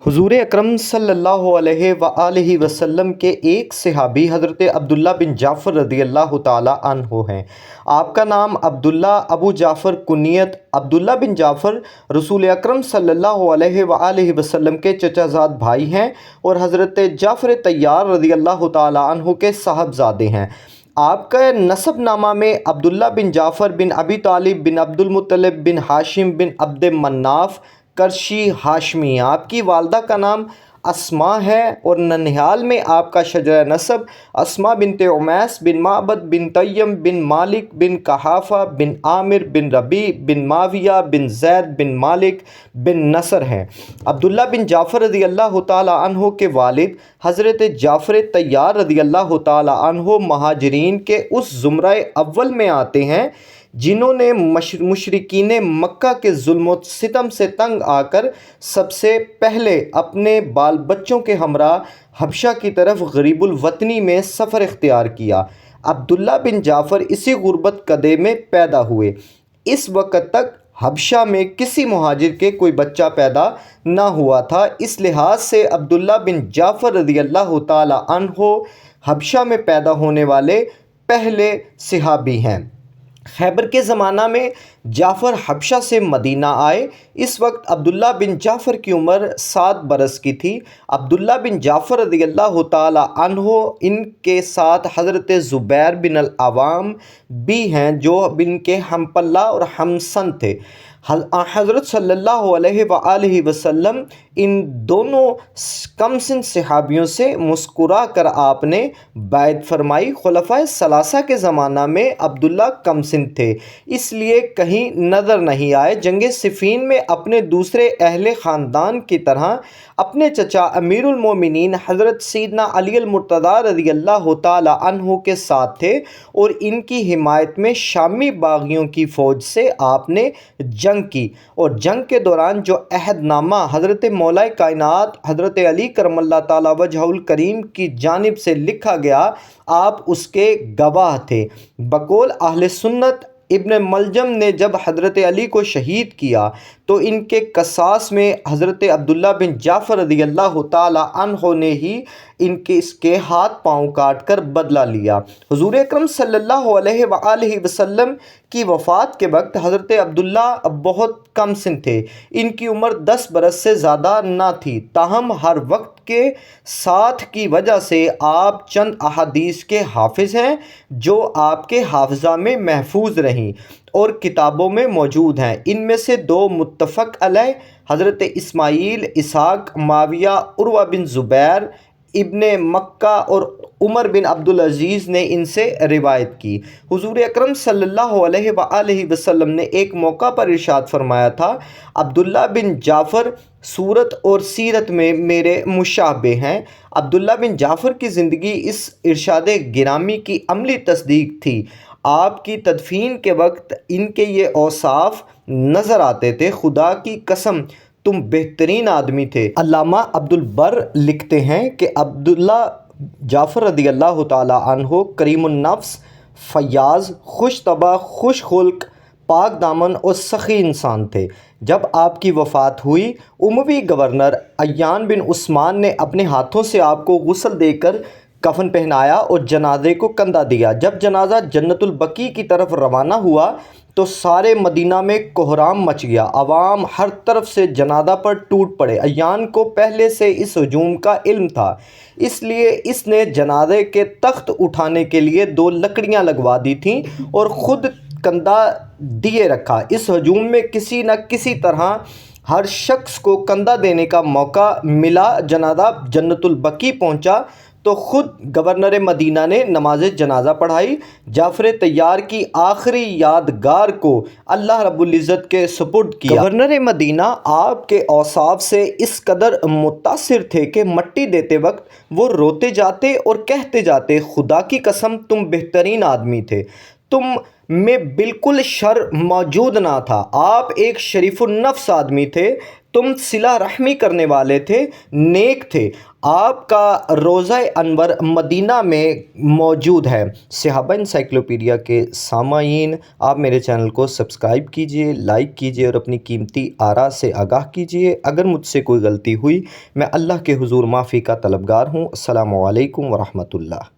हुजूर अकरम सल्लल्लाहु अलैहि वसल्लम के एक सहाबी हज़रत अब्दुल्ला बिन जाफ़र रज़ी अल्लाह ताला अन्हो हैं। आपका नाम अब्दुल्ला अबू जाफ़र कुनियत अब्दुल्ला बिन जाफ़र रसूल अकरम सल्लल्लाहु अलैहि वसल्लम के चचाज़ाद भाई हैं और हज़रत जाफ़र तैयार रज़ी अल्लाह ताला अन्हो के साहबजादे हैं। आपका नसबनामा में अब्दुल्ला बिन जाफ़र बिन अबी तालिब बिन अब्दुल मुत्तलिब बिन हाशिम बिन अब्द मन्नाफ़ करशी हाशमी, आपकी वालदा का नाम अस्मा है और ननिहाल में आपका शजरा नसब अस्मा बिनते उमैस बिन माबद बिन तय्यम बिन मालिक बिन कहाफ़ा बिन आमिर बिन रबी बिन माविया बिन ज़ैद बिन मालिक बिन नसर हैं। अब्दुल्ला बिन जाफ़र रज़ी अल्लाह ताला अन्हो के वालिद हज़रत जाफ़र तैयार रज़ी अल्लाह ताला अन्हो महाजरीन के उस ज़ुमरा अव्वल में आते हैं जिन्होंने मुशरिकीन मक्का के जुल्म व सितम से तंग आकर सबसे पहले अपने बाल बच्चों के हमरा हबशा की तरफ गरीबुल वतनी में सफ़र इख्तियार किया। अब्दुल्ला बिन जाफ़र इसी गुर्बत कदे में पैदा हुए। इस वक़्त तक हबशा में किसी मुहाजिर के कोई बच्चा पैदा ना हुआ था। इस लिहाज से अब्दुल्ला बिन जाफ़र रज़ी अल्लाह ताला अन्हो हबशा में पैदा होने वाले पहले सहाबी हैं। खैबर के ज़माना में जाफ़र हबशा से मदीना आए। इस वक्त अब्दुल्ला बिन जाफ़र की उम्र 7 बरस की थी। अब्दुल्ला बिन जाफ़र रज़ी अल्लाह ताला अन्हो इनके साथ हज़रत ज़ुबैर बिन अल-अवाम भी हैं जो इनके हमपल्ला और हमसन थे। हज़रत सल्लल्लाहु अलैहि वसल्लम इन दोनों कमसिन सहाबियों से मुस्कुरा कर आपने बैत फरमाई। खुलफ़ाए सलासा के ज़माना में अब्दुल्ला कमसिन थे, इसलिए कहीं नज़र नहीं आए। जंग सिफ़ीन में अपने दूसरे अहले ख़ानदान की तरह अपने चचा अमीरुल मोमिनीन हज़रत सैयदना अली मुर्तज़ा रज़ी अल्लाह ताला अन्हो के साथ थे और इनकी हिमायत में शामी बागियों की फ़ौज से आपने जंग की और जंग के दौरान जो अहदनामा हज़रत मौलाए कायनात हज़रत अली करमल्लाहु ताला वजहुल करीम की जानिब से लिखा गया, आप उसके गवाह थे। बकौल अहले सुन्नत इब्न मलजम ने जब हज़रत अली को शहीद किया तो इनके कसास में हज़रत अब्दुल्ला बिन जाफ़र रज़ी अल्लाह ताला अन्हो ने ही इसके हाथ पाँव काट कर बदला लिया। हुज़ूर अकरम सल्लल्लाहु अलैहि वसल्लम की वफ़ात के वक्त हज़रत अब्दुल्ला बहुत कम सिन थे। इनकी उम्र 10 बरस से ज़्यादा ना थी। ताहम हर वक्त के साथ की वजह से आप चंद अहादीस के हाफिज़ हैं जो आपके हाफ़ज़ा में महफूज रहीं और किताबों में मौजूद हैं। इनमें से 2 मुत्तफ़क़ अलैह हज़रत इस्माईल इसहाक़ माविया उरवा बिन ज़ुबैर इब्ने मक्का और उमर बिन अब्दुल अज़ीज़ ने इनसे रिवायत की। हुज़ूर अकरम सल्लल्लाहु अलैहि वसल्लम ने एक मौका पर इरशाद फरमाया था, अब्दुल्ला बिन जाफ़र सूरत और सीरत में मेरे मुशाबे हैं। अब्दुल्ला बिन जाफ़र की ज़िंदगी इस इरशाद गिरामी की अमली तस्दीक थी। आपकी तदफीन के वक्त इनके ये औसाफ नज़र आते थे। खुदा की कसम तुम बेहतरीन आदमी थे। अल्लामा अब्दुल बर लिखते हैं कि अब्दुल्ला जाफ़र रज़ी अल्लाह ताला अन्हो करीमुन नफ्स, फ़याज़, खुश तबा, खुश खुल्क, पाक दामन और सखी इंसान थे। जब आपकी वफ़ात हुई उमवी गवर्नर अय्यान बिन उस्मान ने अपने हाथों से आपको गुस्ल देकर कफन पहनाया और जनाजे को कंधा दिया। जब जनाजा जन्नतुल बकी की तरफ रवाना हुआ तो सारे मदीना में कोहराम मच गया। अवाम हर तरफ से जनाजा पर टूट पड़े। अय्यान को पहले से इस हजूम का इल्म था, इसलिए इसने जनाजे के तख्त उठाने के लिए 2 लकड़ियाँ लगवा दी थीं और ख़ुद कंधा दिए रखा। इस हजूम में किसी न किसी तरह हर शख्स को कंधा देने का मौका मिला। जनाजा जन्नतुल बकी पहुँचा तो ख़ुद गवर्नर मदीना ने नमाज जनाजा पढ़ाई। जाफ़र तैयार की आखिरी यादगार को अल्लाह रब्बुल इज़्ज़त के सुपुर्द किया। गवर्नर मदीना आपके औसाफ से इस कदर मुतासिर थे कि मट्टी देते वक्त वो रोते जाते और कहते जाते, खुदा की कसम तुम बेहतरीन आदमी थे। تم میں بالکل شر موجود نہ تھا، آپ ایک شریف النفس آدمی تھے، تم صلہ رحمی کرنے والے تھے، نیک تھے، آپ کا روضہ انور مدینہ میں موجود ہے۔ صحابہ انسائکلوپیڈیا کے سامعین، آپ میرے چینل کو سبسکرائب کیجئے، لائک کیجئے اور اپنی قیمتی آراء سے آگاہ کیجئے۔ اگر مجھ سے کوئی غلطی ہوئی، میں اللہ کے حضور معافی کا طلبگار ہوں۔ السلام علیکم ورحمۃ اللہ۔